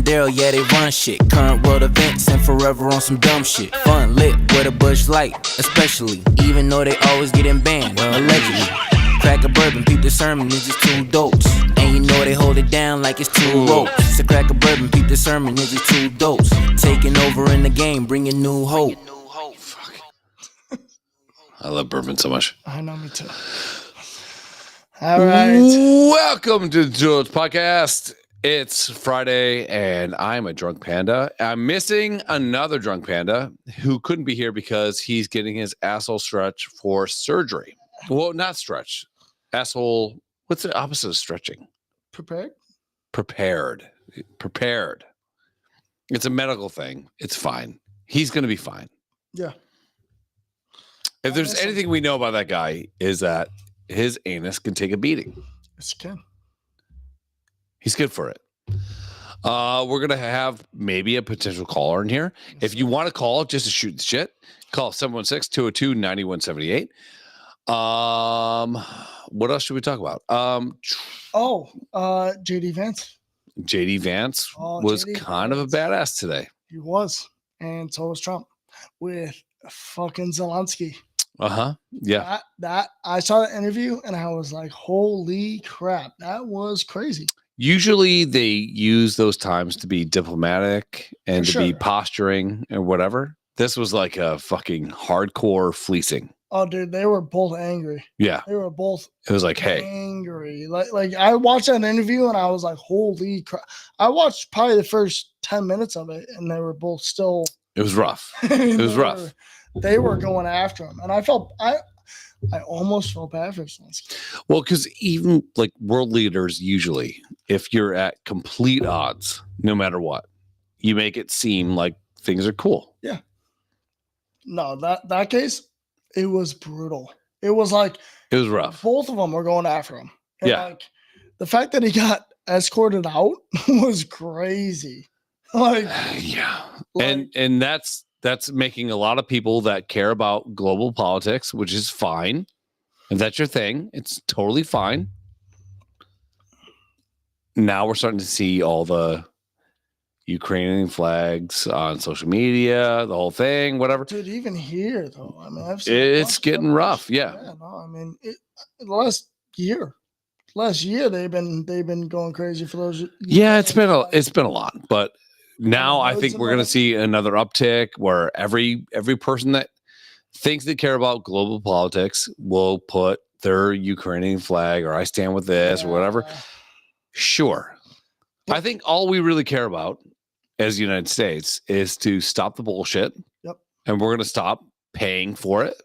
Daryl, yeah, they run shit. Current world events and forever on some dumb shit. Fun lit with a Bush Light, especially. Even though they always getting banned, allegedly. Crack a bourbon, peep the sermon, it's just two dolts. And you know they hold it down like it's two ropes. So crack a bourbon, peep the sermon, it's just two dolts. Taking over in the game, bringing new hope. Fuck. I love bourbon so much. I know, me too. All right. Welcome to the Dolts podcast. It's Friday, and I'm a drunk panda. I'm missing another drunk panda who couldn't be here because he's getting his asshole stretched for surgery. Well, not stretch. Asshole. What's the opposite of stretching? Prepared. It's a medical thing. It's fine. He's going to be fine. Yeah. If there's anything we know about that guy is that his anus can take a beating. Yes, you can. He's good for it. We're going to have maybe a potential caller in here. If you want to call just to shoot the shit, call 716-202-9178. What else should we talk about? JD Vance. JD Vance was JD kind of a badass today. He was. And so was Trump with fucking Zelensky. Yeah. That I saw the interview and I was like, holy crap, that was crazy. Usually they use those times to be diplomatic and to be posturing or whatever. This was like a fucking hardcore fleecing. Oh, dude, they were both angry. Yeah. They were both It was like, hey. Angry. Like I watched that interview and I was like, holy crap. I watched probably the first 10 minutes of it and they were both still. It was rough. It was rough. They were going after him. And I almost felt bad for Zelensky. Well, because even like world leaders, usually, if you're at complete odds, no matter what, you make it seem like things are cool. Yeah. No, that case, it was brutal. It was like it was rough. Both of them were going after him. And like the fact that he got escorted out was crazy. Like and that's making a lot of people that care about global politics, which is fine. If that's your thing, it's totally fine. Now we're starting to see all the Ukrainian flags on social media, the whole thing, whatever. Dude, even here though, I mean, I've seen it's getting rough. Yeah. No, I mean, last year they've been going crazy for those. Yeah, it's been a lot, but now I think we're going to see another uptick where every person that thinks they care about global politics will put their Ukrainian flag or I stand with this or whatever. Sure. I think all we really care about as the United States is to stop the bullshit. Yep. And we're going to stop paying for it.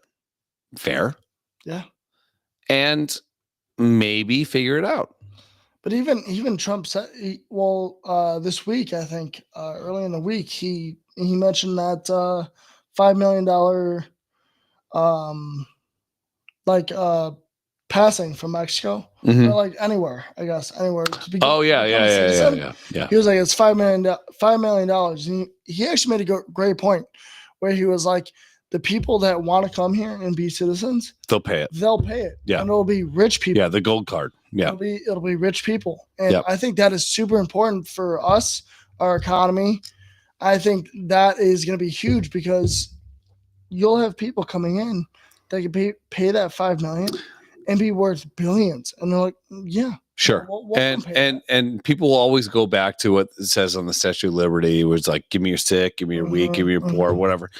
Fair. Yeah. And maybe figure it out. But even Trump said, this week, I think, early in the week, he mentioned that $5 million, passing from Mexico, or like anywhere, I guess, anywhere. Oh yeah. He was like, it's $5 million. And he actually made a great point where he was like, the people that want to come here and be citizens, they'll pay it. Yeah. And it'll be rich people. Yeah, the gold card. Yeah. It'll be rich people. And I think that is super important for us, our economy. I think that is going to be huge because you'll have people coming in that can pay that $5 million and be worth billions. And they're like, yeah. Sure. And people will always go back to what it says on the Statue of Liberty, where it's like, give me your sick, give me your weak, give me your poor, whatever.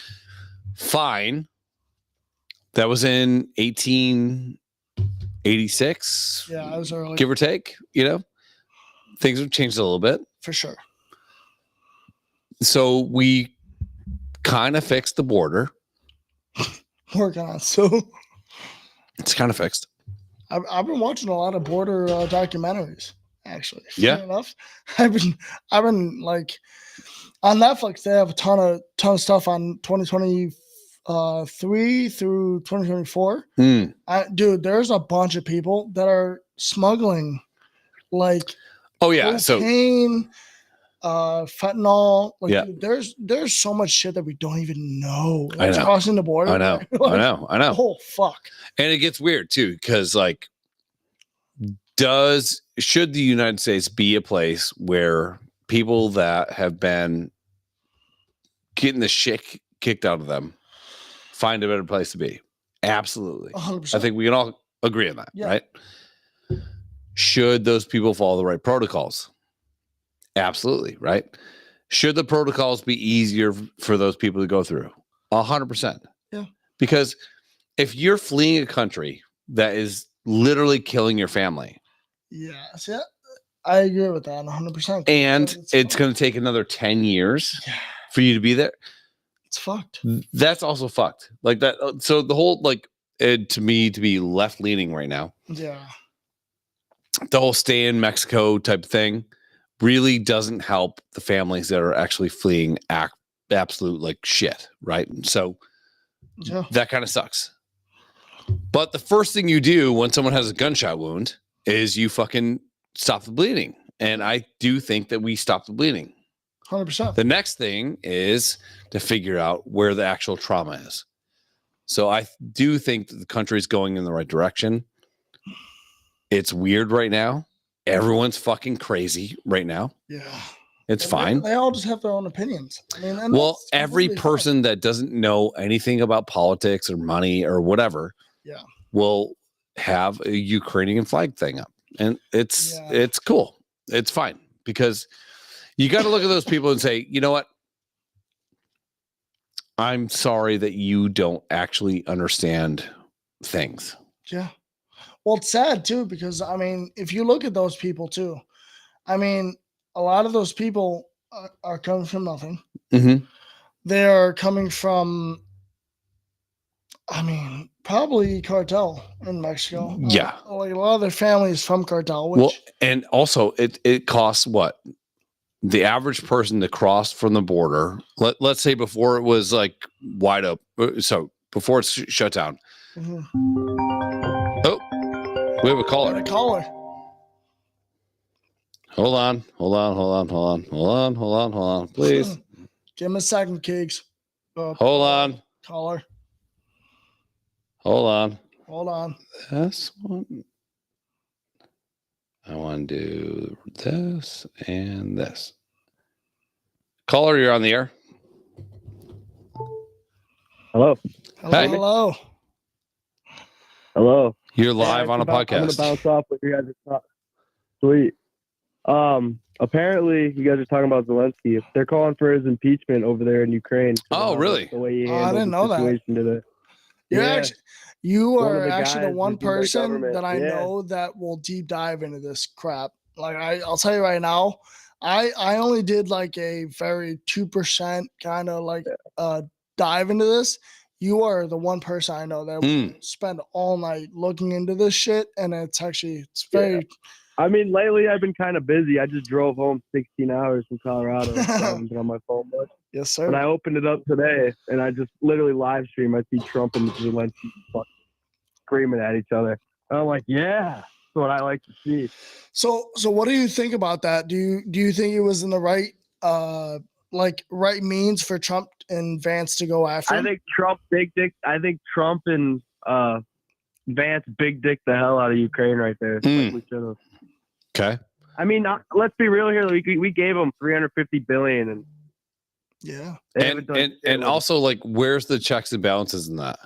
Fine. That was in 1886. Yeah, I was early. Give or take, things have changed a little bit. For sure. So we kind of fixed the border. Working on it. So it's kind of fixed. I've been watching a lot of border documentaries, actually. Yeah. Fair enough. I've been like on Netflix. They have a ton of stuff on 2023 through 2024. Dude, there's a bunch of people that are smuggling, like, cocaine, fentanyl. Like, dude, there's so much shit that we don't even know. It's crossing the border. I know. Oh fuck. And it gets weird too, because should the United States be a place where people that have been getting the shit kicked out of them find a better place to be. Absolutely. 100%. I think we can all agree on that, right? Should those people follow the right protocols? Absolutely, right? Should the protocols be easier for those people to go through? 100%. Yeah. Because if you're fleeing a country that is literally killing your family. Yeah. See, I agree with that 100%. And it's going to take another 10 years for you to be there. It's fucked. That's also fucked. Like that. So the whole, like, to me, to be left leaning right now. Yeah. The whole stay in Mexico type thing really doesn't help the families that are actually fleeing absolute like shit. Right. So that kind of sucks. But the first thing you do when someone has a gunshot wound is you fucking stop the bleeding. And I do think that we stop the bleeding. 100%. The next thing is to figure out where the actual trauma is. So I do think that the country is going in the right direction. It's weird right now. Everyone's fucking crazy right now. Yeah. It's fine. They all just have their own opinions. I mean, well, every person that doesn't know anything about politics or money or whatever will have a Ukrainian flag thing up. And it's cool. It's fine because you got to look at those people and say, you know what? I'm sorry that you don't actually understand things. Yeah. Well, it's sad too, because I mean, if you look at those people too, I mean, a lot of those people are coming from nothing. Mm-hmm. They are coming from, I mean, probably cartel in Mexico. Yeah. Like a lot of their families from cartel. Which, well, and also it costs what? The average person to cross from the border, let's say before it was like wide open. So before it's shut down. Mm-hmm. Oh, we have a caller. A caller. Hold on, please. Give him a second, Keeks. Hold on. Caller. Hold on. This one. I want to do this and this. Caller, you're on the air. Hello. Hello. Hello. You're live on a podcast. I'm gonna bounce off what you guys are talking. Sweet. Apparently you guys are talking about Zelensky. They're calling for his impeachment over there in Ukraine. Oh, really? The way he I didn't know that. Today. You are actually the one who's in the person government. that I know that will deep dive into this crap. Like I'll tell you right now, I only did like a very 2% kind of like dive into this. You are the one person I know that will spend all night looking into this shit, and it's very. Yeah. I mean, lately I've been kind of busy. I just drove home 16 hours from Colorado. I haven't been on my phone much. Yes, sir. And I opened it up today, and I just literally live stream. I see Trump and Zelensky screaming at each other. And I'm like, yeah, that's what I like to see. So what do you think about that? Do you think it was in the right right means for Trump and Vance to go after him? I think Trump big dick. I think Trump and Vance big dick the hell out of Ukraine right there. Like we should have. Okay. I mean, let's be real here. We gave them $350 billion, and yeah, and also like, where's the checks and balances in that?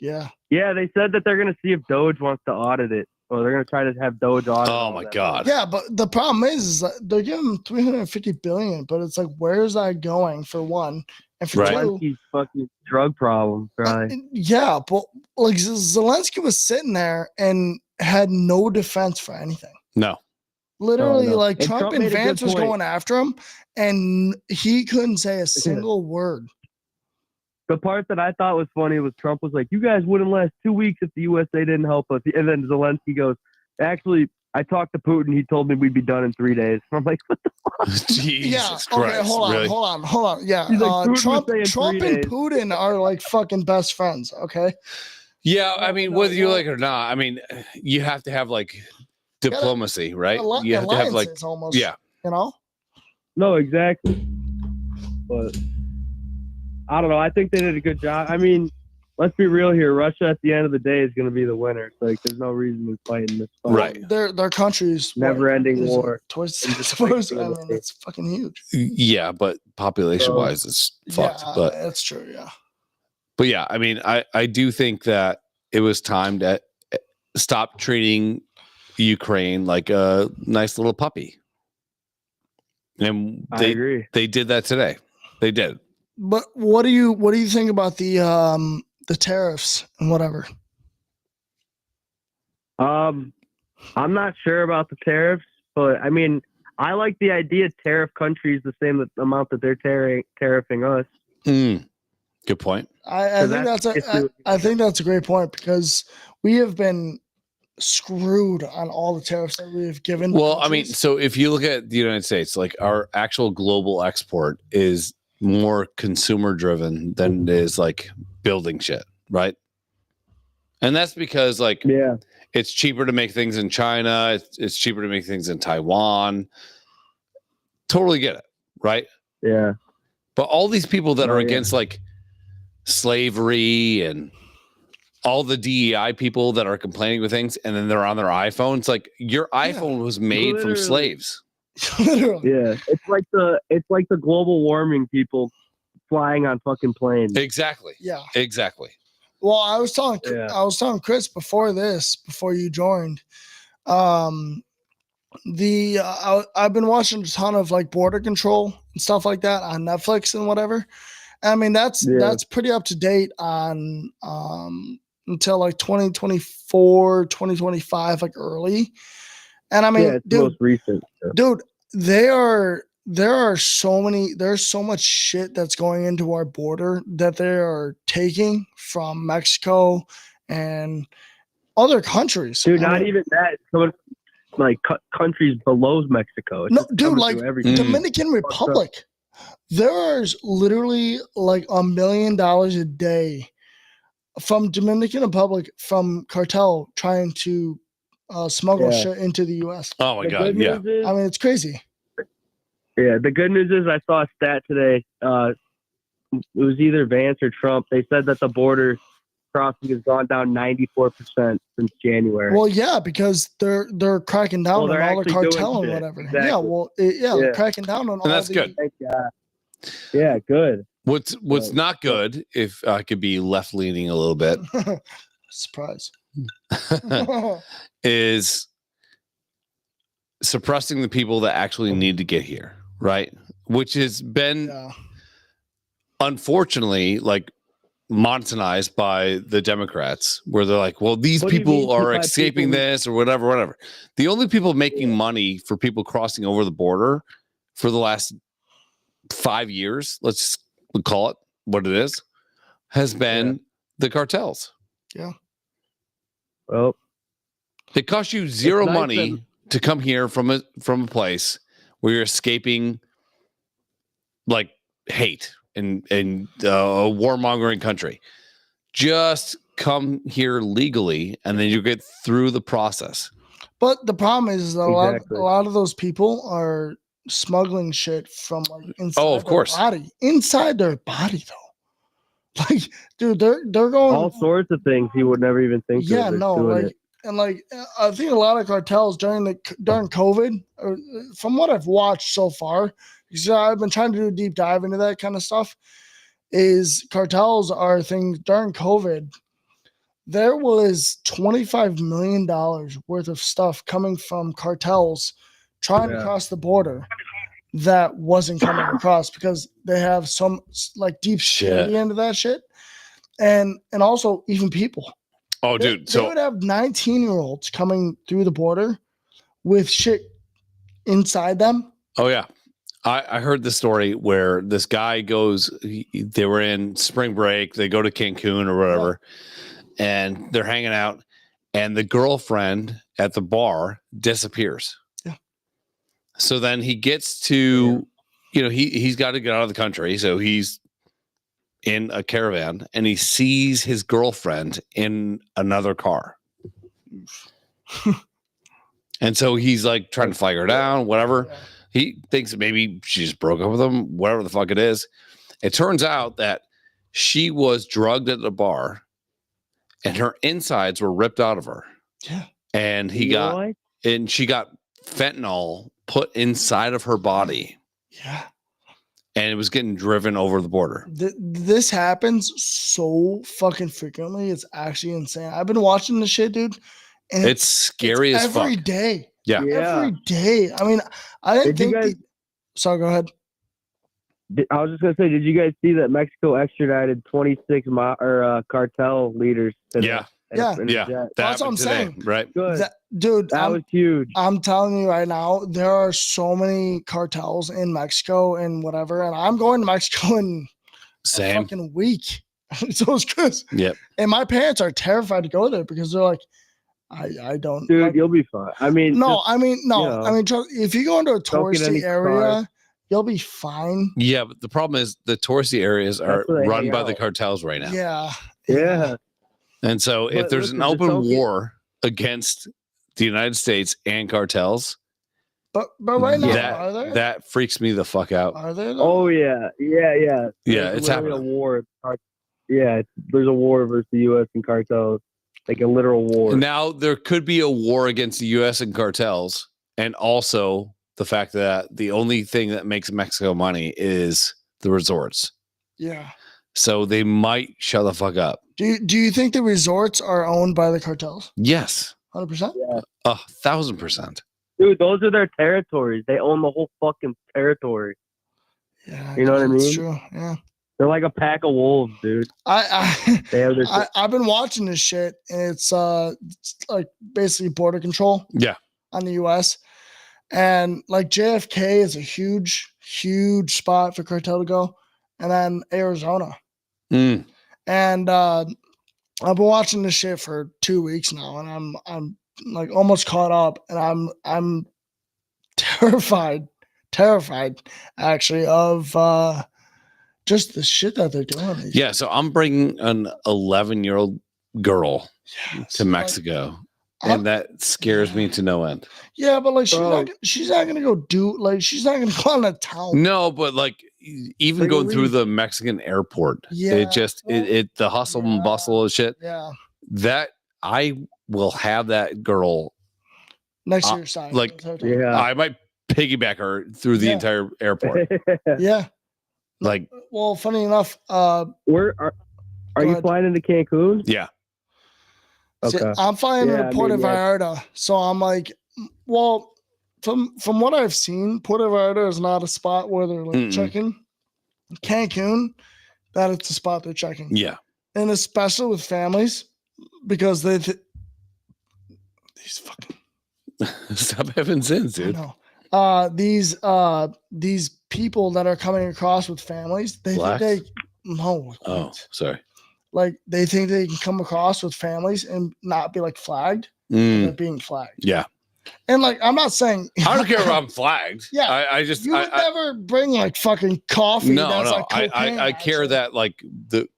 Yeah. They said that they're gonna see if Doge wants to audit it, or they're gonna try to have Doge audit. Oh my god. Yeah, but the problem is that they're giving $350 billion, but it's like, where's that going? For one, and for two, Zelensky's fucking drug problem, right? Yeah, but like Zelensky was sitting there and had no defense for anything. No. Literally, no. like And Trump and Vance was going after him, and he couldn't say a single word. The part that I thought was funny was Trump was like, "You guys wouldn't last 2 weeks if the USA didn't help us." And then Zelensky goes, "Actually, I talked to Putin. He told me we'd be done in 3 days." I'm like, "What the fuck?" Jesus Christ. Okay, hold on. Yeah, like, Trump and 3 days. Putin are like fucking best friends. Okay. Yeah, I mean, whether you like it or not, I mean, you have to have like diplomacy, right? You have to have like almost, yeah, you know. No, exactly. But I don't know. I think they did a good job. I mean, let's be real here. Russia at the end of the day is going to be the winner. So, like, there's no reason to fight in this fight. Right. Their country's Never-ending war. Twice And the just size. like I mean, it's fucking huge. Yeah, but population-wise, it's fucked. Yeah, But that's true. Yeah. But yeah, I mean, I do think that it was time to stop treating Ukraine like a nice little puppy. And I agree. They did that today. They did. But what do you think about the tariffs and whatever? I'm not sure about the tariffs, but I mean, I like the idea tariff countries the same amount that they're tariffing us. Good point. I think that's a great point because we have been screwed on all the tariffs that we have given. Well, I mean, so if you look at the United States, like our actual global export is more consumer driven than it is like building shit, right? And that's because like it's cheaper to make things in China, it's cheaper to make things in Taiwan. Totally get it, right? Yeah. But all these people that are against like slavery and all the DEI people that are complaining with things and then they're on their iPhones, like your iPhone was made from slaves. Literally. Yeah. It's like the global warming people flying on fucking planes. Exactly. Yeah. Exactly. Well, I was telling Chris before you joined, I've been watching a ton of like border control and stuff like that on Netflix and whatever. I mean, that's pretty up to date on until like 2024, 2025, like early. And I mean, it's the most recent. Dude, there's so much shit that's going into our border that they are taking from Mexico and other countries. Dude, not even that. So like countries below Mexico. No, dude, like Dominican Republic. There's literally like $1 million a day from Dominican Republic from cartel trying to smuggle shit into the U.S. Oh my God! Yeah, I mean, it's crazy. Yeah, the good news is I saw a stat today. It was either Vance or Trump. They said that the border crossing has gone down 94% since January. Well, yeah, because they're cracking down on all the cartel and whatever. Exactly. Yeah, well, they're cracking down on all. And that's good. Thank God. Yeah, good. What's not good, if I could be left leaning a little bit, surprise, is suppressing the people that actually need to get here, right? Which has been unfortunately like monetized by the Democrats, where they're like, well, these people are escaping this or whatever. The only people making money for people crossing over the border for the last 5 years, let's call it what it is, has been the cartels. Yeah. Well, it costs you zero money to come here from a place where you're escaping like hate and a warmongering country. Just come here legally, and then you get through the process. But the problem is that a lot of those people are smuggling shit from like inside their body. Inside their body, though. Like, dude, they're going all sorts of things you would never even think of. Yeah, no, like, and like I think a lot of cartels during COVID, or from what I've watched so far, because I've been trying to do a deep dive into that kind of stuff, is cartels are things during COVID. There was $25 million worth of stuff coming from cartels trying to cross the border that wasn't coming across because they have some like deep shit into that shit. And also even people. Oh, dude. They would have 19-year-olds coming through the border with shit inside them. Oh, yeah. I heard the story where this guy goes, they were in spring break, they go to Cancun or whatever, and they're hanging out, and the girlfriend at the bar disappears. Yeah. So then he gets to, he's got to get out of the country. So he's in a caravan and he sees his girlfriend in another car. And so he's like trying to flag her down, whatever. Yeah. He thinks maybe she just broke up with him, whatever the fuck it is. It turns out that she was drugged at the bar and her insides were ripped out of her. Yeah. And she got fentanyl put inside of her body. Yeah. And it was getting driven over the border. This happens so fucking frequently. It's actually insane. I've been watching this shit, dude. And it's scary as fuck. Every day. Yeah. Every day. I mean, I didn't think. Sorry, go ahead. I was just gonna say, did you guys see that Mexico extradited 26 cartel leaders? Yeah. That's what I'm saying. Right. Good. Dude, that was huge. I'm telling you right now, there are so many cartels in Mexico and whatever. And I'm going to Mexico in a fucking week. So it's good. Yep. And my parents are terrified to go there because they're like, I don't. Dude, like, you'll be fine. I mean, if you go into a touristy area, you'll be fine. Yeah, but the problem is the touristy areas are run by the cartels right now. Yeah. And so if there's an open war against the United States and cartels, but right now, are there? That freaks me the fuck out. Are there? Oh yeah. Yeah, it's happening. A war. Yeah, there's a war versus the U.S. and cartels, like a literal war. Now there could be a war against the U.S. and cartels, and also the fact that the only thing that makes Mexico money is the resorts. Yeah. So they might shut the fuck up. Do you think the resorts are owned by the cartels? Yes. 100%? Yeah. 1,000%. Dude, those are their territories. They own the whole fucking territory. Yeah. You know what I mean? That's true. Yeah. They're like a pack of wolves, dude. I've been watching this shit, and it's like basically border control. Yeah. On the U.S. And like JFK is a huge spot for cartel to go, and then Arizona. And I've been watching this shit for 2 weeks now, and I'm like almost caught up, and I'm terrified actually of just the shit that they're doing. Yeah, so I'm bringing an 11-year-old girl to Mexico, and that scares me to no end. Yeah, but like she's not gonna go she's not gonna go on a town. No, but like even going through the Mexican airport, the hustle and bustle of shit. Yeah, that I will have that girl next to your side. Like, I might piggyback her through the entire airport. Yeah. Like, well, funny enough, where are you flying into Cancun? Yeah. Okay. See, I'm flying into Puerto Vallarta, so I'm like, well, from what I've seen, Puerto Vallarta is not a spot where they're like checking. Cancun, that it's a spot they're checking. Yeah, and especially with families, because these fucking stop having sins, dude. I know. These people that are coming across with families, they think sorry. Like they think they can come across with families and not be like flagged. They're being flagged. Yeah. And like, I'm not saying I don't care if I'm flagged. Yeah. I just you would never bring like fucking coffee. No. Like I care that like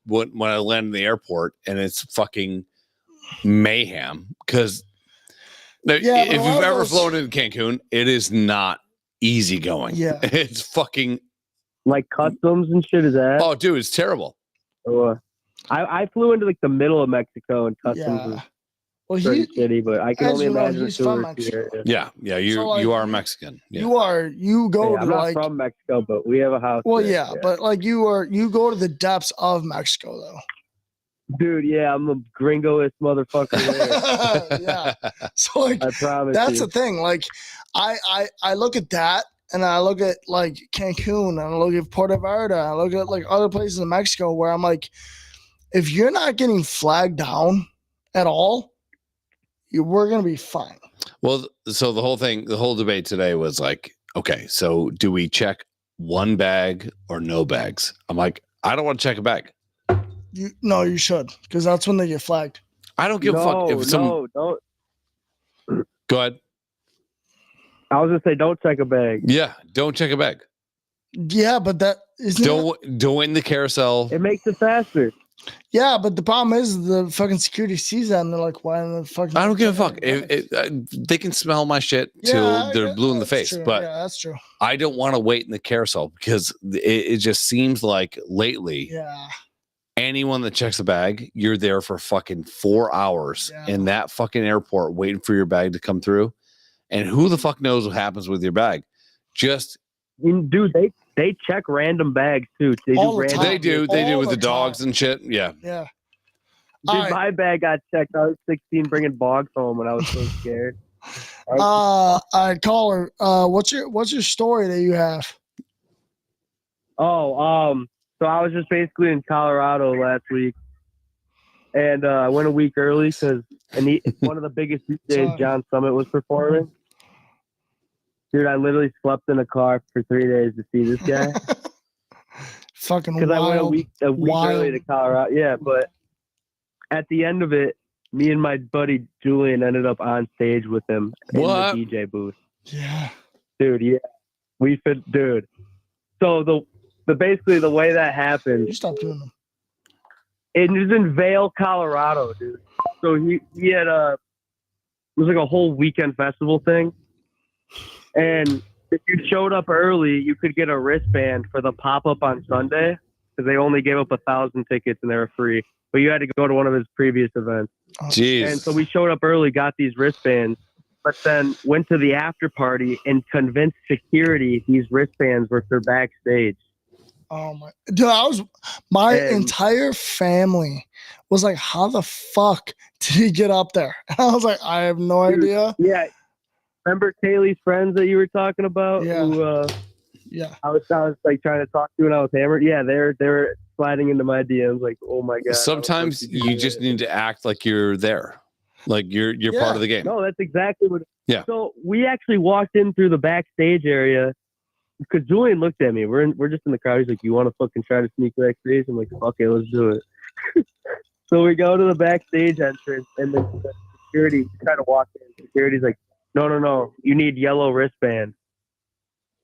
when I land in the airport and it's fucking mayhem because if you've ever flown into Cancun, it is not easy going. Yeah. It's fucking like customs and shit. Is that? Oh, dude, it's terrible. I flew into like the middle of Mexico and customs. Well, pretty shitty, but I can only imagine he's from Mexico. Yeah. You are Mexican. Yeah. You go to I'm not from Mexico, but we have a house. Well, there, but like you go to the depths of Mexico though. Dude, yeah, I'm a gringoist motherfucker. Yeah. So like, I promise. That's the thing. Like, I look at that, and I look at like Cancun, and I look at Puerto Vallarta, I look at like other places in Mexico where I'm like, if you're not getting flagged down at all, we're gonna be fine. Well, so the whole debate today was like, okay, so do we check one bag or no bags? I'm like, I don't want to check a bag. You should, because that's when they get flagged. I don't give a fuck if don't. Go ahead. I was gonna say, don't check a bag. Yeah, don't check a bag. Yeah, but that isn't. Don't win the carousel. It makes it faster. Yeah, but the problem is the fucking security sees that and they're like, "Why in the fucking?" I don't give a fuck. They can smell my shit till they're blue in the face. True. But yeah, that's true. I don't want to wait in the carousel because it just seems like lately. Yeah. anyone that checks a bag, you're there for fucking 4 hours in that fucking airport waiting for your bag to come through. And who the fuck knows what happens with your bag? Just dude, they check random bags too. They do with the dogs and shit. Yeah. Yeah. Dude, my bag got checked. I was 16 bringing dogs home and I was so scared. All right, caller. What's your story that you have? So I was just basically in Colorado last week, and I went a week early because one of the biggest DJs, John Summit, was performing. Dude, I literally slept in a car for 3 days to see this guy. Fucking because I went a week early to Colorado. Yeah, but at the end of it, me and my buddy Julian ended up on stage with him in the DJ booth. Yeah, dude. Yeah, dude. So basically the way that happened. You stop doing them. It was in Vail, Colorado, dude. So he had it was like a whole weekend festival thing, and if you showed up early, you could get a wristband for the pop up on Sunday because they only gave up 1,000 tickets and they were free. But you had to go to one of his previous events. Jeez. And so we showed up early, got these wristbands, but then went to the after party and convinced security these wristbands were for backstage. Oh my, dude! My entire family was like, "How the fuck did he get up there?" And I was like, "I have no idea." Yeah, remember Kaylee's friends that you were talking about? Yeah, who, yeah. I was like trying to talk to, and I was hammered. Yeah, they're sliding into my DMs like, "Oh my god!" Sometimes you just need to act like you're there, like you're part of the game. No, that's exactly what. Yeah. So we actually walked in through the backstage area. Because Julian looked at me. We're just in the crowd. He's like, "You want to fucking try to sneak backstage?" I'm like, "Fuck it, let's do it." So we go to the backstage entrance, and the security try to walk in. Security's like, "No, you need yellow wristband."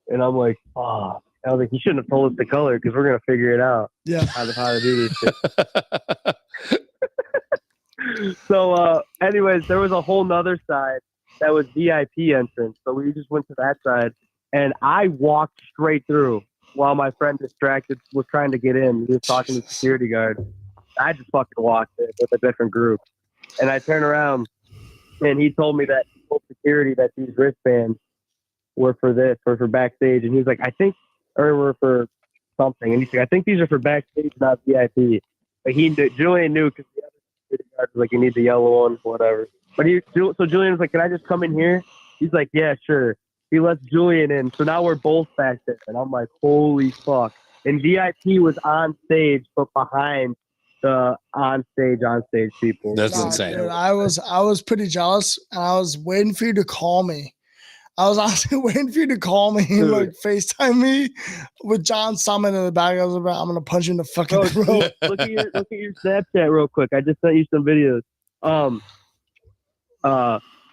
And I'm like, "Oh." I was like, "You shouldn't have told us the color because we're gonna figure it out." Yeah. How to do this shit. So, anyways, there was a whole nother side that was VIP entrance. So we just went to that side. And I walked straight through while my friend distracted was trying to get in. He was talking to the security guard. I just fucking walked in with a different group. And I turned around and he told me that he told security that these wristbands were for this, or for backstage. And he was like, were for something. And he's like, "I think these are for backstage, not VIP." But Julian knew because the other security guard was like, "You need the yellow one, whatever." But so Julian was like, "Can I just come in here?" He's like, "Yeah, sure." He lets Julian in, so now we're both back there, and I'm like, "Holy fuck!" And VIP was on stage, but behind the on stage people. That's insane. Dude, I was pretty jealous, and I was waiting for you to call me. I was honestly waiting for you to call me and like FaceTime me with John Summit in the back. I was like, "I'm gonna punch you in the fucking throat." Look at your Snapchat real quick. I just sent you some videos.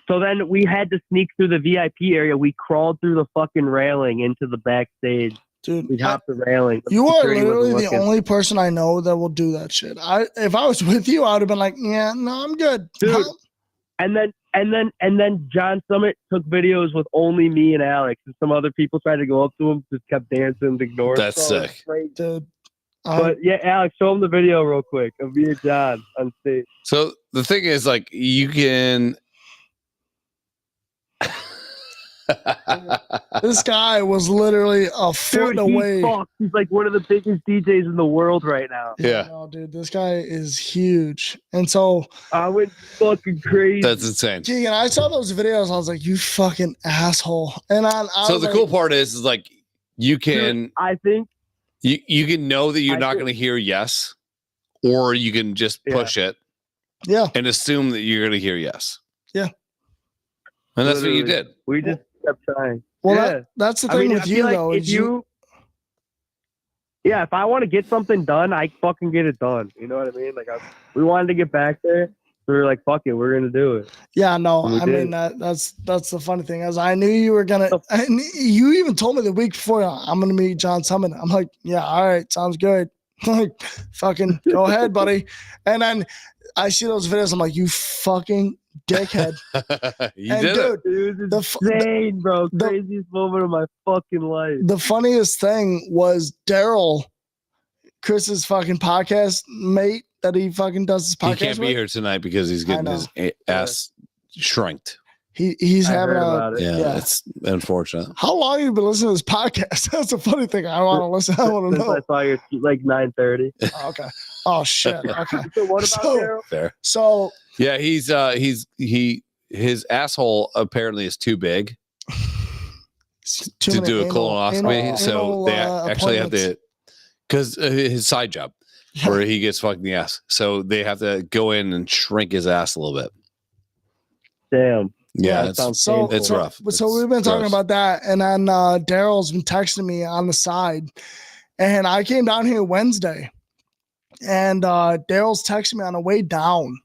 So then we had to sneak through the VIP area. We crawled through the fucking railing into the backstage. Dude, we hopped the railing. You are literally the only person I know that will do that shit. If I was with you, I would have been like, "Yeah, no, I'm good." Dude. And then John Summit took videos with only me and Alex, and some other people tried to go up to him, just kept dancing and ignoring. That's sick. Dude. But yeah, Alex, show him the video real quick of me and John on stage. So the thing is, like, you can. This guy was literally a foot away. He's like one of the biggest DJs in the world right now. Yeah. No, dude, this guy is huge. And so I went fucking crazy. That's insane. Keegan, I saw those videos. I was like, "You fucking asshole." And so the cool part is like you can. Dude, I think you can know that you're not going to hear yes, or you can just push it. Yeah. And assume that you're going to hear yes. Yeah. And that's what you did. We just kept trying. Well, that's the thing with you, though. If if I want to get something done, I fucking get it done. You know what I mean? Like, we wanted to get back there. So we were like, "Fuck it, we're gonna do it." Yeah, no, I mean that's the funny thing is I knew you were gonna. And you even told me the week before I'm gonna meet John Summit. I'm like, "Yeah, all right, sounds good." Like, fucking go ahead, buddy. And then I see those videos. I'm like, "You fucking dickhead." You did it. Dude, it's insane, bro. Craziest moment of my fucking life. The funniest thing was Daryl Chris's fucking podcast mate that he fucking does his podcast. He can't be here tonight because he's getting his ass shrinked. He's having Yeah, it's unfortunate. How long have you been listening to this podcast? That's a funny thing. I want to listen. I want to know. I saw you like 9:30. Oh, okay. Oh shit. Okay. So what about Daryl? Fair. So yeah, his asshole apparently is too big to do a colonoscopy. So they actually have to, because his side job where he gets fucked in the ass. So they have to go in and shrink his ass a little bit. Damn. Yeah, it's rough. So we've been talking about that, and then Daryl's been texting me on the side, and I came down here Wednesday, and Daryl's texting me on the way down,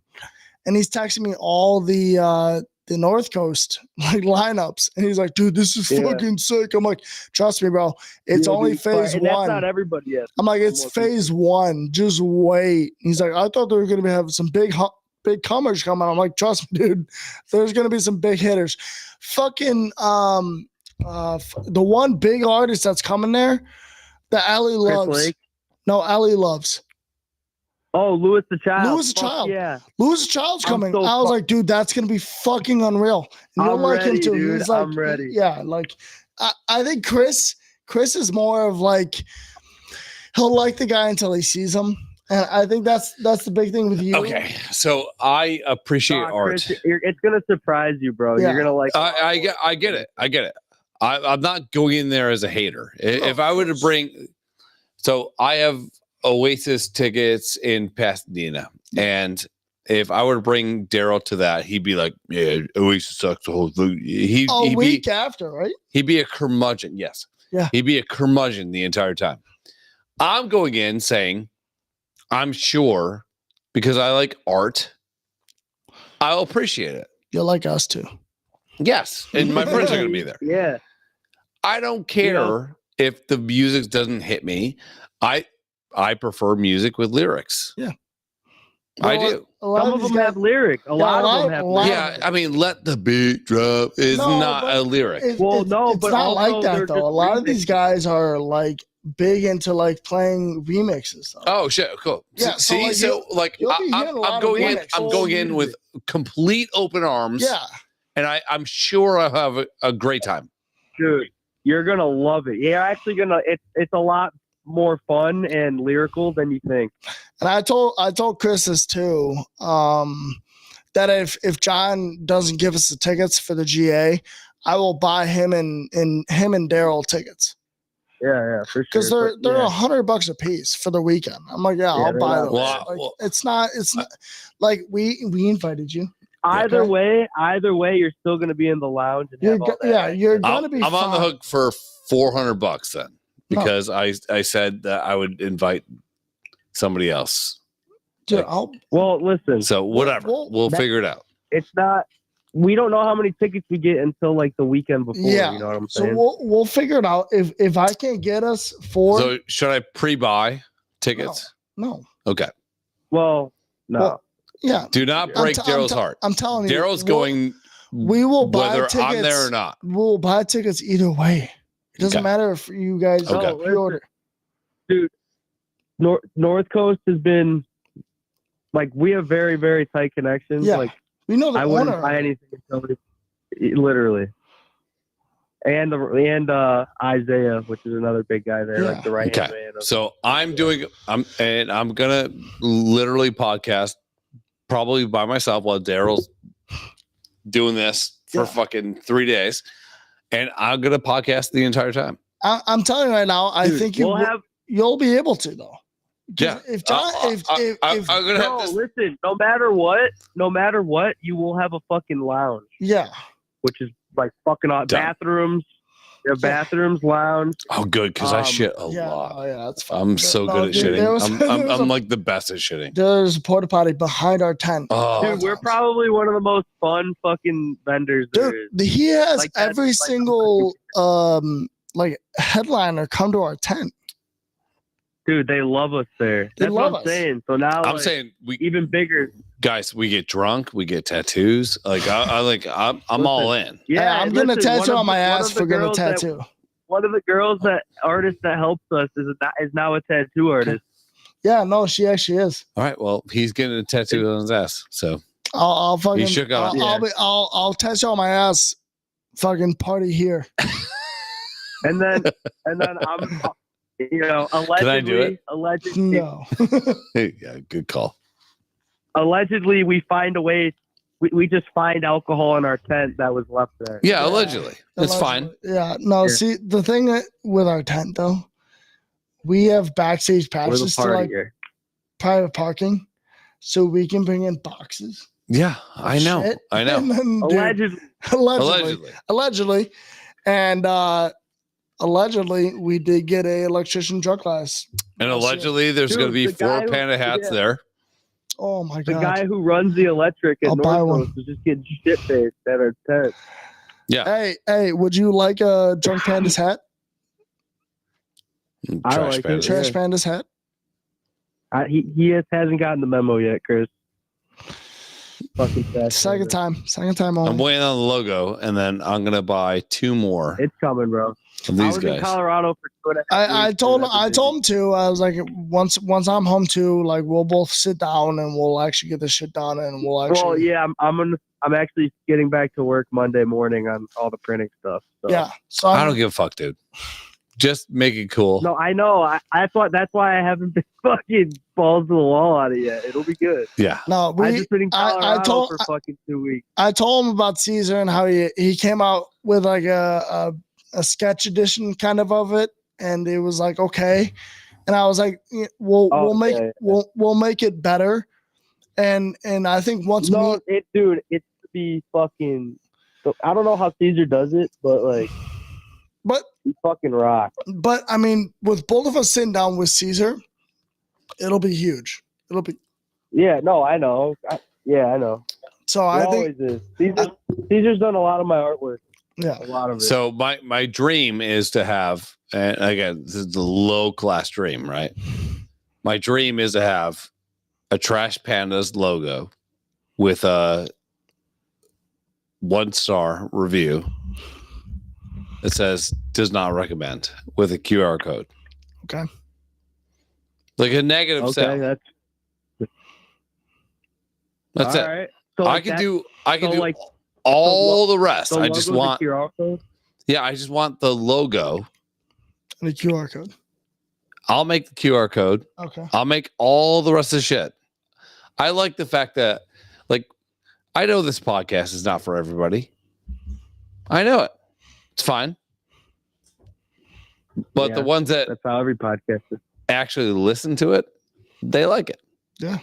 and he's texting me all the North Coast like lineups, and he's like, "Dude, this is fucking sick." I'm like, "Trust me, bro. It's only phase one. That's not everybody yet." I'm like, "It's phase one. Just wait." He's like, "I thought they were gonna have some big comers coming." I'm like, "Trust me, dude. There's gonna be some big hitters." Fucking the one big artist that's coming there, the Allie loves. No, Allie loves. Oh, Louis the Child. Louis the Child. Yeah. Louis the Child's coming. I was like, dude, that's gonna be fucking unreal. And you'll like him too. Dude, He's like, I'm ready. Yeah, like I think Chris is more of like, he'll like the guy until he sees him. And I think that's the big thing with you. Okay, so I appreciate art. Chris, it's gonna surprise you, bro. Yeah. You're gonna like. I get it. I'm not going in there as a hater. If I were to bring, so I have Oasis tickets in Pasadena, and if I were to bring Daryl to that, he'd be like, "Yeah, Oasis sucks the whole thing." He'd week after, right? He'd be a curmudgeon. Yes. Yeah. He'd be a curmudgeon the entire time. I'm going in saying, I'm sure, because I like art, I'll appreciate it. You'll like us too. Yes. And my friends are going to be there. Yeah. I don't care if the music doesn't hit me. I prefer music with lyrics. Yeah. I do. Some of them have lyrics. A lot of them have lyrics. Yeah, I mean, let the beat drop is not a lyric. It's not like that though. A lot of these guys are like big into like playing remixes. Oh shit, cool. Yeah, I'm going in with complete open arms. Yeah. And I'm sure I'll have a great time. Dude, you're gonna love it. You're actually gonna it's a lot more fun and lyrical than you think. And I told Chris this too, that if John doesn't give us the tickets for the GA, I will buy him and Daryl tickets. Yeah, for sure. Because they're $100 a piece for the weekend. I'm like, I'll buy those. Wow. Like, it's not like we invited you. Either way, you're still gonna be in the lounge. And you're gonna be. I'm on the hook for $400 then, because I said that I would invite somebody else. Dude, listen. So whatever, we'll figure it out. It's not. We don't know how many tickets we get until like the weekend before. Yeah, you know what I'm saying? So we'll figure it out. If I can't get us 4. So should I pre-buy tickets? No. Okay. Well, no. Well, yeah. Do not break Daryl's heart. I'm telling you, Daryl's going. We will buy whether tickets. I'm there or not. We'll buy tickets either way. It doesn't matter if you guys pre-order. Dude, North Coast has been like, we have very, very tight connections. Yeah. Like, we know I wouldn't buy anything until literally. And Isaiah, which is another big guy there, like the right hand man. So I'm gonna literally podcast probably by myself while Daryl's doing this for fucking 3 days, and I'm gonna podcast the entire time. I'm telling you right now, I think you'll be able to though. Yeah. If John, I'm gonna have this. Listen, no matter what, you will have a fucking lounge. Yeah. Which is like fucking bathrooms. Your bathrooms, lounge. Oh, good, because I shit a lot. Oh, yeah, that's fine. I'm so good at shitting. I'm like the best at shitting. There's a porta potty behind our tent. Oh, dude, we're probably one of the most fun fucking vendors there is. Dude, he has like every single like headliner come to our tent. Dude, they love us there. That's what I'm saying. So now I'm saying we even bigger. Guys, we get drunk, we get tattoos. Like I'm all in. Yeah, I'm getting a tattoo on my ass for getting a tattoo. One of the artists that helps us is now a tattoo artist. Yeah, no, she actually is. All right. Well, he's getting a tattoo on his ass. So I'll fucking. shook on it. I'll tattoo on my ass. Fucking party here. And then I'm, allegedly, Can I do it? allegedly, No. Yeah, good call. allegedly, we find a way. We just find alcohol in our tent that was left there. Yeah, allegedly. It's Allegedly. fine. Yeah. No. Yeah. See, the thing with our tent though, we have backstage We're the passes to party like here. private parking, so we can bring in boxes. Yeah, of I know. shit. I know. And then, dude, Allegedly. allegedly, and allegedly, we did get a electrician drug class. And Last year. allegedly, there's Dude, going to be the 4 guy who- Panda hats yeah. there. Oh my The god! guy who runs the electric at I'll buy North one. Coast is just getting shit faced at our tent. Yeah. Hey, would you like a Drunk Pandas hat? I Trash like it. Panda. Trash Pandas hat? He hasn't gotten the memo yet, Chris. Fucking sad. Second time I'm only. waiting on the logo, and then I'm going to buy 2 more It's coming, bro. of I these was in guys. Colorado for 2.5 I weeks, told and him that's a too. I was like, once I'm home too, like we'll both sit down and we'll actually get this shit done, and we'll actually. Well, yeah, I'm actually getting back to work Monday morning on all the printing stuff. So. Yeah. So I don't give a fuck, dude. Just make it cool. No, I know. I thought that's why I haven't been fucking balls to the wall on it yet. It'll be good. Yeah. No, I've just been in Colorado for I fucking 2 weeks. I told him about Caesar and how he came out with like a sketch edition kind of it, and it was like okay, and I was like, we'll make it better, and I think once It to be fucking. So I don't know how Caesar does it, but like, but he fucking rocks. But I mean, with both of us sitting down with Caesar, it'll be huge. It'll be. Yeah, no, I know. I know. So It I always think is. Caesar's done a lot of my artwork. yeah. A lot of it. So my dream is to have, and again, this is the low class dream, right? My dream is to have a Trash Pandas logo with a 1-star review that says "does not recommend" with a QR code. Okay. Like a negative okay, sale. That's all it. right. So I can do like all the rest. I just logo's a want QR code? I just want the logo. And a QR code. I'll make the QR code. Okay. I'll make all the rest of the shit. I like the fact that, like, I know this podcast is not for everybody. I know it. It's fine. But the Yeah, ones that That's how every podcast is. actually listen to it, they like it. Yeah.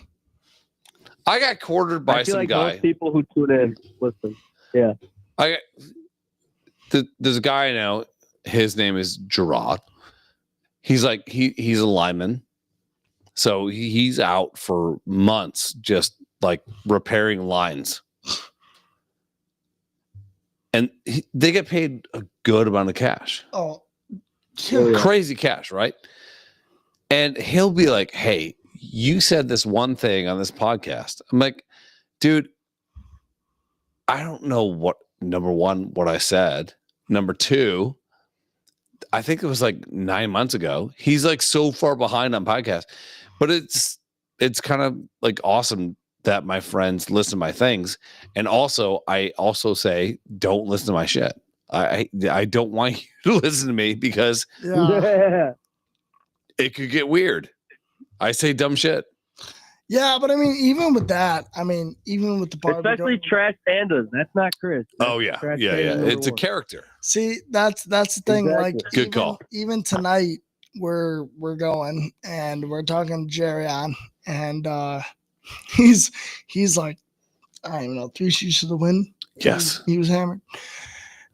I got quartered by I feel some like guy. most people who tune in listen. Yeah. There's a guy I know. His name is Gerard. He's like he's a lineman, so he's out for months just like repairing lines, and they get paid a good amount of cash, Oh. Yeah. crazy cash, right? And he'll be like, "Hey, you said this one thing on this podcast." I'm like, "Dude, I don't know what number one what I said. Number two, I think it was like 9 months ago. He's like so far behind on podcasts, but it's kind of like awesome that my friends listen to my things. And also, I also say, don't listen to my shit. I don't want you to listen to me because Yeah. it could get weird. I say dumb shit. Yeah, but I mean, even with that, even with the part, Especially Trash Pandas. That's not Chris. Oh yeah, Trash yeah. Pandas number It's a one. character. see, that's the thing. Exactly. Like, Good call. Even tonight, we're going and we're talking to Jerry on, and he's like, I don't even know, 3 sheets to the wind. Yes. He was hammered.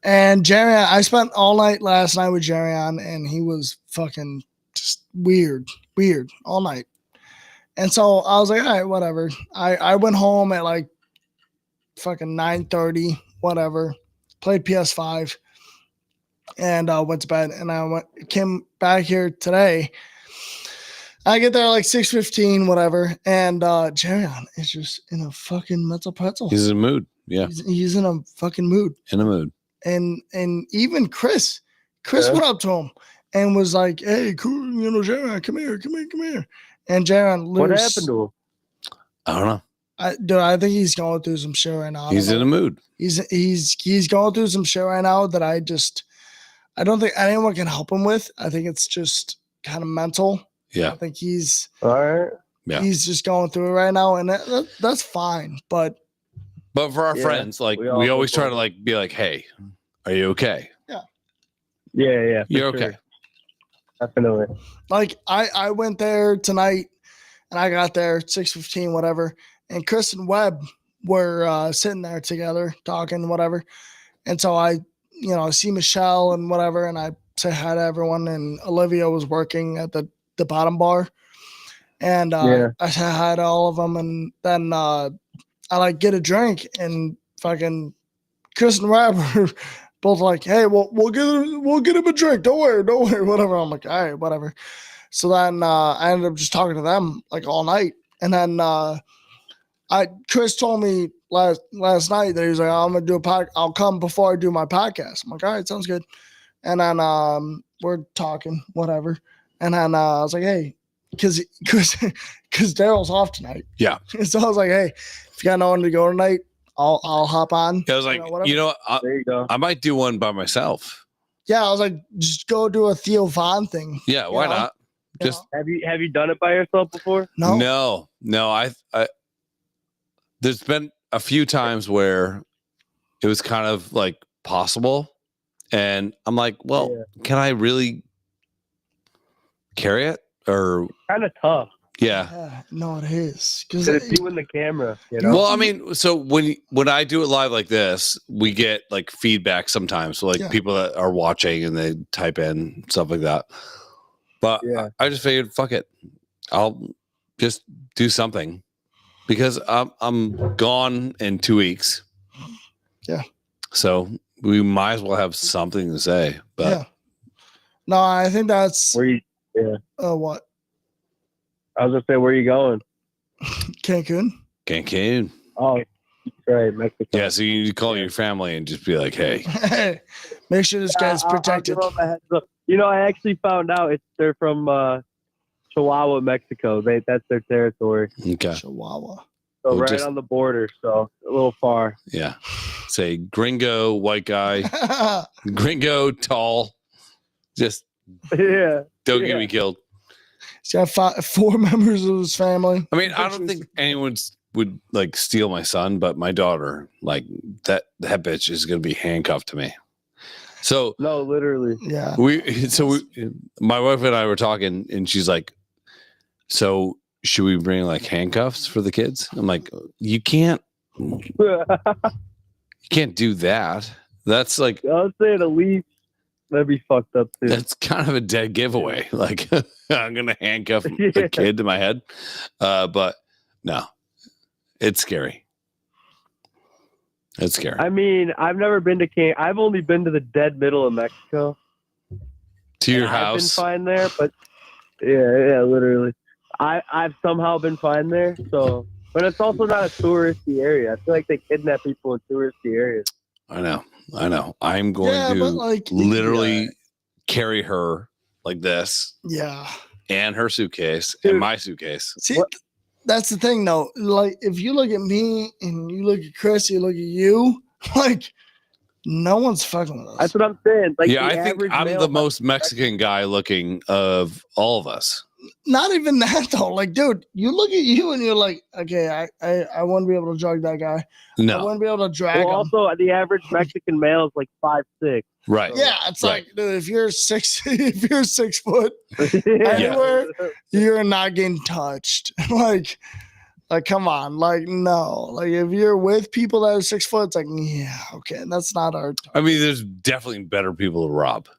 And Jerry, I spent all night last night with Jerry on, and he was fucking just weird all night. And so I was like, all right, whatever. I went home at like fucking 9:30, whatever. Played PS5 and went to bed. And I came back here today. I get there like 6:15, whatever. And Jerion is just in a fucking mental pretzel. He's in a mood. Yeah, He's in a fucking mood. in a mood. And even Chris went up to him and was like, hey, cool, Jerion, come here. And Jaron Lewis. What happened to him? I don't know. I think he's going through some shit right now. He's in a mood. He's going through some shit right now that I don't think anyone can help him with. I think it's just kind of mental. Yeah. I think he's All right. Yeah. he's just going through it right now, and that's fine. But for our friends, like we always try to like be like, hey, are you okay? Yeah. You're for sure. okay. Definitely. like I went there tonight, and I got there 6:15, whatever. And Chris and Webb were sitting there together talking, whatever. And so I see Michelle and whatever, and I say hi to everyone. And Olivia was working at the bottom bar, and I say hi to all of them. And then I like get a drink, and fucking Chris and Webb were both like, "Hey, we'll get him a drink. Don't worry, whatever." I'm like, "All right, whatever." So then I ended up just talking to them like all night, and then Chris told me last night that he was like, "I'm gonna do a podcast. I'll come before I do my podcast." I'm like, "All right, sounds good." And then we're talking, whatever. And then I was like, "Hey," because Daryl's off tonight. Yeah. So I was like, "Hey, if you got no one to go tonight, I'll hop on." I was like, There you go. I might do one by myself. Yeah, I was like, just go do a Theo Von thing. Yeah, why know? not? Just Have you done it by yourself before? No. I there's been a few times where it was kind of like possible, and I'm like, well, can I really carry it? Or Kind of tough. yeah. No, it is because It's you in the camera. You know. Well, I mean, so when I do it live like this, we get like feedback sometimes. So like people that are watching and they type in stuff like that. But I just figured, fuck it, I'll just do something because I'm gone in 2 weeks. Yeah. So we might as well have something to say. But no, I think that's Where you? Yeah. What? I was gonna say, where are you going? Cancun. Oh, right, Mexico. Yeah, so you need to call your family and just be like, hey, Make sure this guy's protected. I'll give them a heads up. I actually found out they're from Chihuahua, Mexico. That's their territory. Okay. Chihuahua. So right on the border, so a little far. Yeah. Say gringo, white guy, gringo, tall. Just don't get me killed. He's got 4 members of his family. I mean, I don't think anyone would like steal my son, but my daughter, like that bitch is going to be handcuffed to me. So no, literally. Yeah. My wife and I were talking, and she's like, "So should we bring like handcuffs for the kids?" I'm like, "You can't do that. That's like I'll say the least. That'd be fucked up too. That's kind of a dead giveaway. Like I'm gonna handcuff a kid to my head, but no, it's scary. It's scary. I mean, I've never been to Cancun. I've only been to the dead middle of Mexico. To your house. I've been fine there, but yeah, literally. I've somehow been fine there. So, but it's also not a touristy area. I feel like they kidnap people in touristy areas. I know. I'm going to literally carry her like this. Yeah. And her suitcase and my suitcase. See, that's the thing though. Like if you look at me and you look at Chris, you look at you, like no one's fucking with us. That's what I'm saying. Like, yeah, I think I'm the most Mexican guy looking of all of us. Not even that though. Like, dude, you look at you and you're like, okay, I wouldn't be able to drug that guy. No, I wouldn't be able to drag him. Also, the average Mexican male is like 5'6". Right. Yeah, it's like, dude, if you're 6 foot anywhere, you're not getting touched. like, come on, like, no, like if you're with people that are 6 foot, it's like, yeah, okay, that's not our. I mean, there's definitely better people to rob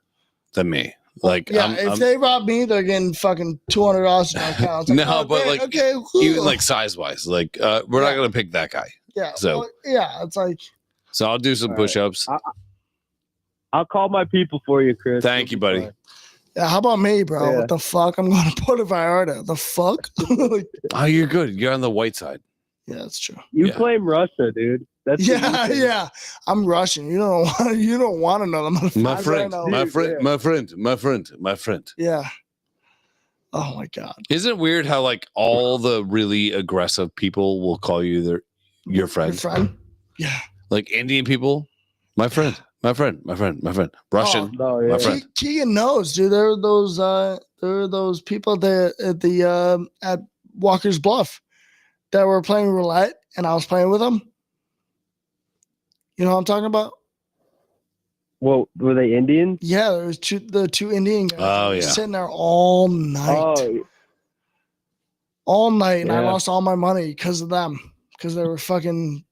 than me. Like, yeah, if they rob me, they're getting fucking $200 in my account. Like, no, but like, okay, even like size wise, like, we're not gonna pick that guy. Yeah. So well, yeah, it's like. So I'll do some push-ups. I'll call my people for you, Chris. Thank you, buddy. Yeah, how about me, bro? Yeah. What the fuck? I'm going to put a Vallarta. The fuck? Oh, you're good. You're on the white side. Yeah, that's true. You claim Russia, dude. That's yeah. I'm Russian. You don't want to know them. My friend. Yeah. Oh my God. Isn't it weird how like all the really aggressive people will call you your friend? Your friend? Yeah. Like Indian people, my friend. Russian, No, my yeah. friend. Keegan knows, dude. There are those people at Walker's Bluff that were playing roulette, and I was playing with them. You know what I'm talking about? Well, were they Indians? Yeah, there was the two Indian guys. Oh, They were yeah. sitting there all night, and I Yeah. lost all my money because of them, because they were fucking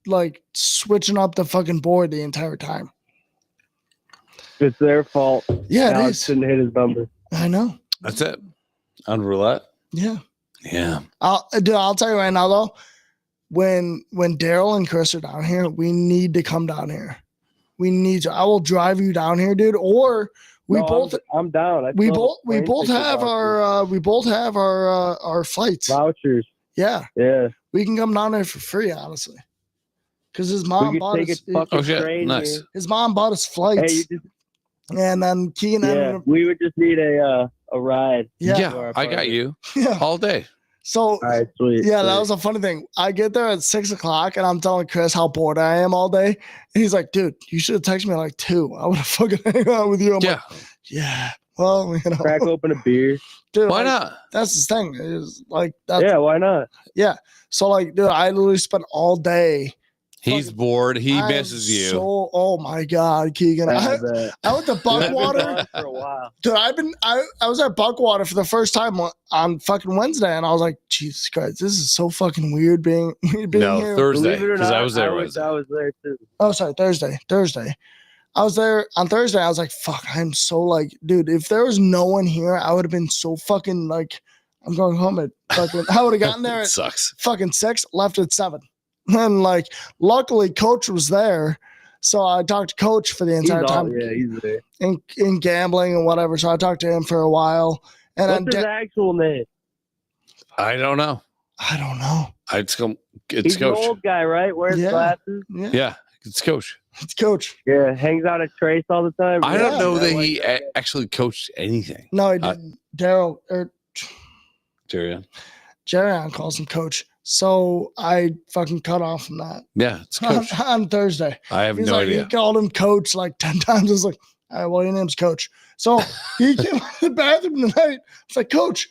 like switching up the fucking board the entire time. It's their fault. Yeah, it Alex is. didn't hit his number. I know. That's it. On roulette. Yeah. Yeah. I'll tell you right now though, when Daryl and Chris are down here, we need to come down here. We need to. I will drive you down here, dude. Or I'm down. We both have our flights. Vouchers. Yeah, Yeah. we can come down there for free, honestly. Because his We mom could bought take his, a fucking Oh, shit. train Nice. here. his mom bought his Hey, flights, and then Keegan. we would just need a ride. Yeah. I got you Yeah. all day. So All right, sweet. yeah, that sweet. was a funny thing. I get there at 6:00 and I'm telling Chris how bored I am all day. And he's like, dude, you should have texted me at like 2. I would have fucking hang out with you. I'm like, yeah. Well, you know. Crack open a beer. Dude, Why like, not? That's the thing. Is like that's Yeah, why not? So like, dude, I literally spent all day. He's bored. He I'm misses you. So, oh my God, Keegan. I went to I've been Buckwater. gone for a while. Dude, I was at Buckwater for the first time on fucking Wednesday, and I was like, Jesus Christ, this is so fucking weird being No, here. Thursday, Believe it or because I not, was there I Wednesday. was there too. Oh, sorry, Thursday. I was there on Thursday. I was like, fuck, I'm so like, dude, if there was no one here, I would have been so fucking like, I'm going home at fucking, I would have gotten there It at sucks. fucking 6, left at 7. And like, luckily, Coach was there. So I talked to Coach for the entire time He's there. in gambling and whatever. So I talked to him for a while. And What's his actual name? I don't know. I don't know. It's He's an Coach. old guy, right? Wears Yeah. glasses. Yeah, it's Coach. It's Coach. Yeah, hangs out at Trace all the time. I don't know that like he actually coached anything. No, he didn't. Daryl or Jerry. Jerry calls him Coach. So I fucking cut off from that Yeah, it's Coach. on Thursday. I have He's no like, idea. he called him Coach like 10 times. I was like, all right, well, your name's Coach. So he came out of the bathroom tonight. It's like, Coach,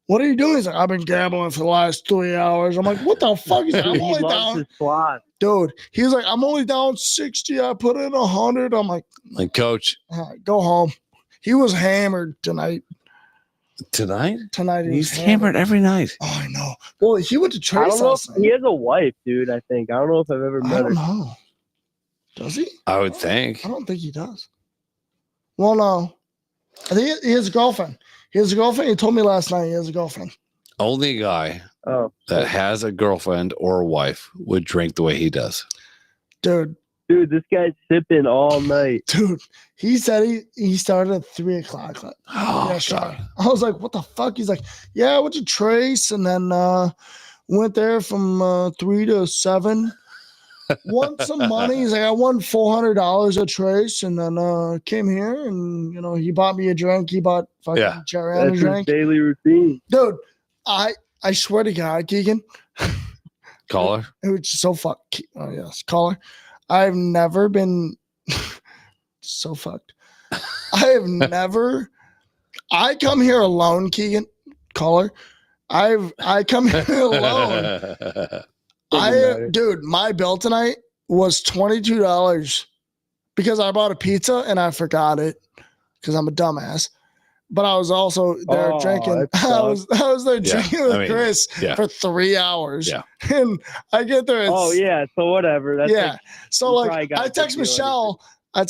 what are you doing? He's like, I've been gambling for the last 3 hours. I'm like, what the fuck? He's like, I'm He only loves down. his slot. Dude, he was like, I'm only down 60. I put in 100. I'm like, Like Coach all right, go home. He was hammered tonight. tonight. Tonight he He's was hammered every night. Oh, I know. Well, he went to I Trace don't know if last he night. has a wife, dude. I think. I don't know if I've ever I met her. don't know. Does he? I would think. I don't think he does. Well, no. I think he has a girlfriend. He has a girlfriend. He told me last night he has a girlfriend. Only guy Oh, that has a girlfriend or a wife would drink the way he does. Dude, this guy's sipping all night. he said he started at 3:00. Oh, yesterday. God. I was like, what the fuck? He's like, yeah, I went to Trace and then went there from 3 to 7. Won some money. He's like, I won $400 at Trace and then came here and, you know, he bought me a drink. He bought fucking Yeah. Jerry and a That's his drink. daily routine. Dude, I swear to God, Keegan, Caller. it was so fucked. Oh, yes, caller. I've never been so fucked. I have never. I come here alone, Keegan. Caller. I come here alone. Dude, my bill tonight was $22 because I bought a pizza and I forgot it because I'm a dumbass. But I was also there drinking. that I was there Yeah, drinking with I mean, Chris yeah. for 3 hours. Yeah. And I get there. Oh yeah, so whatever. That's yeah. like, So you like probably got I a text good deal Michelle. I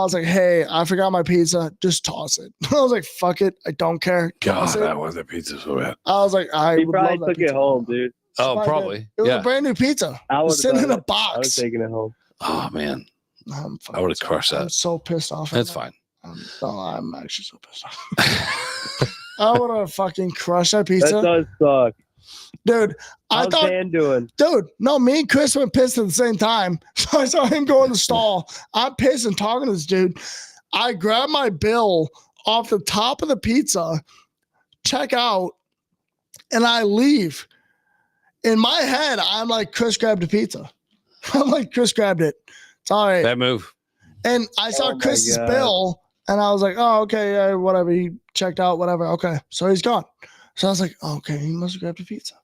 was like, hey, I forgot my pizza. Just toss it. I was like, fuck it. I don't care. God, Toss it. that was a pizza so bad. I was like, I he would probably love that took it pizza. home, dude. Oh, Probably probably. did. It was Yeah. a brand new pizza. I It would was sitting in a I was box. taking it home. Oh man, I'm I would have crushed I'm that. so pissed off. That's right fine. now. I'm actually so pissed off. I would have fucking crushed that That pizza. does suck. Dude, I How's thought, Dan doing? dude, no, me and Chris went pissed at the same time. So I saw him go in the stall. I'm pissed and talking to this dude. I grabbed my bill off the top of the pizza, check out and I leave. In my head, I'm like, Chris grabbed a pizza. I'm like, Chris grabbed it. It's all right. That move. And I saw my Chris's God. bill and I was like, oh, okay, yeah, whatever. He checked out, whatever. Okay. So he's gone. So I was like, okay, he must have grabbed a pizza.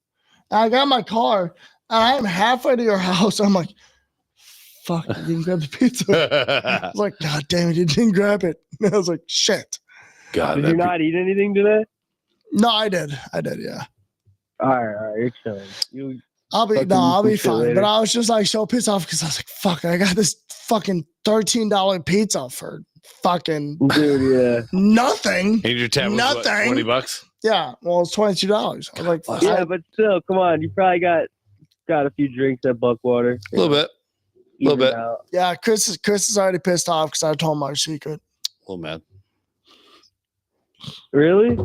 And I got in my car and I'm halfway to your house. I'm like, fuck, you didn't grab the pizza. I was like, God damn it, you didn't grab it. And I was like, shit. God, Did you not eat anything today? No, I did. Yeah. All right, you're chilling. I'll be Fucking shit fine. later. But I was just like so pissed off because I was like, fuck, I got this fucking $13 pizza for fucking Dude, yeah. nothing. And your tab was what, Nothing. $20? Yeah. Well, it's $22. I was like, fuck. Yeah, but still, come on. You probably got a few drinks at Buckwater. A little bit. Even bit. out. Yeah, Chris is already pissed off because I told him our secret. A little mad. Really?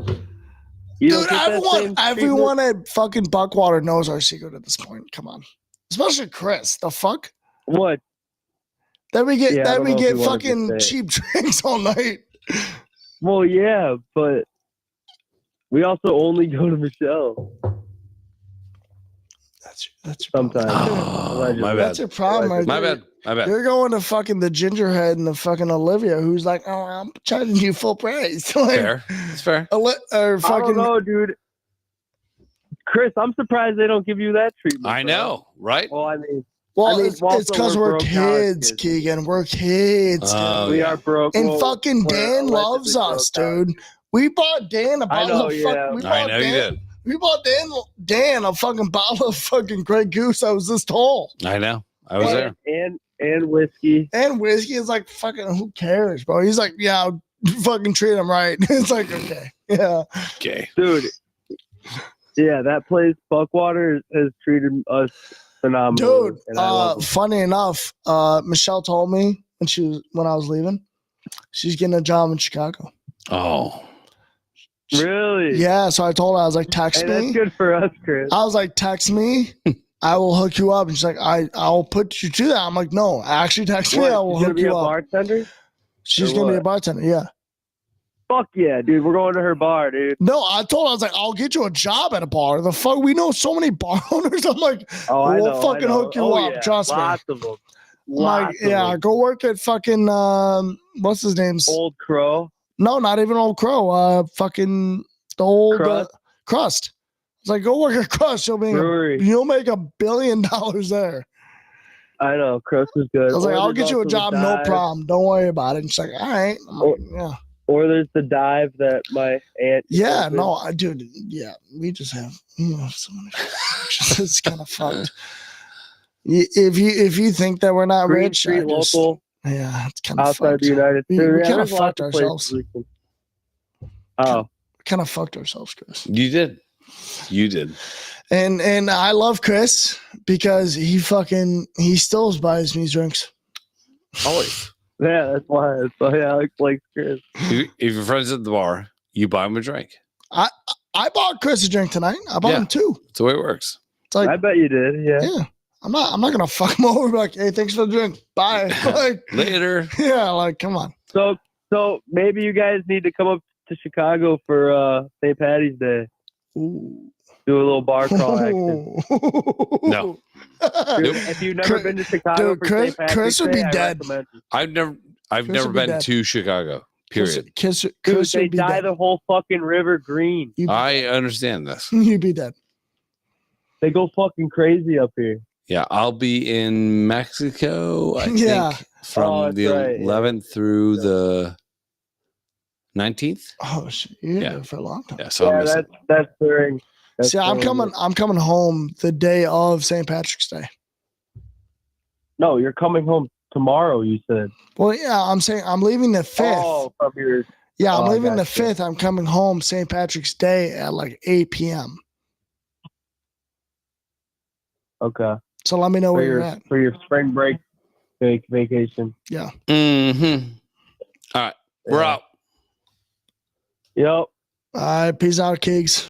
You don't Dude, get that same everyone at fucking Buckwater knows our secret at this point. Come on. Especially Chris. The fuck? treatment? What? Then we get Yeah, I don't know if you wanted to fucking say it. cheap drinks all night. Well, yeah, but we also only go to Michelle That's your problem. sometimes. Oh, Allegedly. my bad. That's your problem right My there. bad. My bad. You're going to fucking the gingerhead and the fucking Olivia, who's like, oh, I'm charging you full price. Like, Fair. It's fair. or I fucking, don't know, dude. Chris, I'm surprised they don't give you that treatment. I bro. know, right? Well, I mean, well, I mean, it's also because we're we're broke college kids, kids. Keegan. We're kids. Oh, dude. we yeah. are broke. And well, fucking we're Dan allegedly loves broke us, college. dude. We bought Dan a I bottle know, of yeah. fucking. I know you did. We bought Dan a fucking bottle of fucking Grey Goose that was this tall. I know. I was there. And whiskey. And whiskey is like, fucking, who cares, bro? He's like, yeah, I'll fucking treat him right. It's like, okay. Yeah. Okay. Dude. Yeah, that place, Buckwater, has treated us phenomenally. Dude, and I love it. funny enough, Michelle told me when I was leaving, she's getting a job in Chicago. Oh. Really? Yeah, so I told her, I was like, text Hey, me. that's good for us, Chris. I was like, text me. I will hook you up. And she's like, I'll put you to that. I'm like, no, actually text me. What, I will she's gonna hook be you a up. bartender? She's or going to be a what? bartender. Yeah. Fuck yeah, dude. We're going to her bar, dude. No, I told her, I was like, I'll get you a job at a bar. The fuck, we know so many bar owners. I'm like, Oh, I we'll know. fucking I know. hook you Oh, up. yeah. Trust me. Lots of them. I'm Lots like, of yeah, them. go work at fucking, what's his name? Old Crow. No, not even Old Crow. Fucking the old Crust. It's like, go work at Crust. You'll Brewery. make $1 billion there. I know. Crust is good. I was like, Or I'll there's get you a also the job, no dive. problem. Don't worry about it. And she's like, all right. I'm like, yeah. Or there's the dive that my aunt. Yeah, opened. no, I do. Yeah, we just have, so many factions. It's kind of fucked. If you think that we're not Green rich, Street I just, local yeah, it's kind of outside fucked. the United We States. kinda there's lots fucked of places ourselves. we can- Oh, Kind of fucked ourselves, Chris. You did. You did. And I love Chris because he still buys me drinks. Always. yeah, that's why. So yeah, Alex likes Chris. If your friend's at the bar, you buy him a drink. I bought Chris a drink tonight. I bought Yeah. him two. That's the way it works. It's like, I bet you did. Yeah. yeah, I'm not gonna fuck him over. Like, hey, thanks for the drink. Bye. Like, Later. yeah, like, come on. So maybe you guys need to come up to Chicago for St. Patty's Day. Ooh. Do a little bar crawl action. No. Dude, if you've never been to Chicago dude, for Chris- St. Patrick's Chris would be Day, I dead. recommend it. I've Chris never would be been dead. to Chicago. Period. Chris Dude, Chris they would be dye dead. the whole fucking river green. I understand this. You'd be dead. They go fucking crazy up here. Yeah, I'll be in Mexico, I Yeah. think, from Oh, that's the right, yeah. 11th through the 19th. Oh shit, you're Yeah. there for a long time. Yeah, so I'm Yeah, missing. that's during. That's See, I'm during coming home the day of St. Patrick's Day. No, you're coming home tomorrow. You said. Well, yeah, I'm saying I'm leaving the 5th. Oh, from your. Yeah, I'm Oh, I leaving the gotcha. 5th. I'm coming home St. Patrick's Day at like 8 p.m. Okay. So let me know For where you're your at. for your spring break vacation. Mm-hmm. All right, we're Yeah. out. Yep. All right, peace out, Kigs.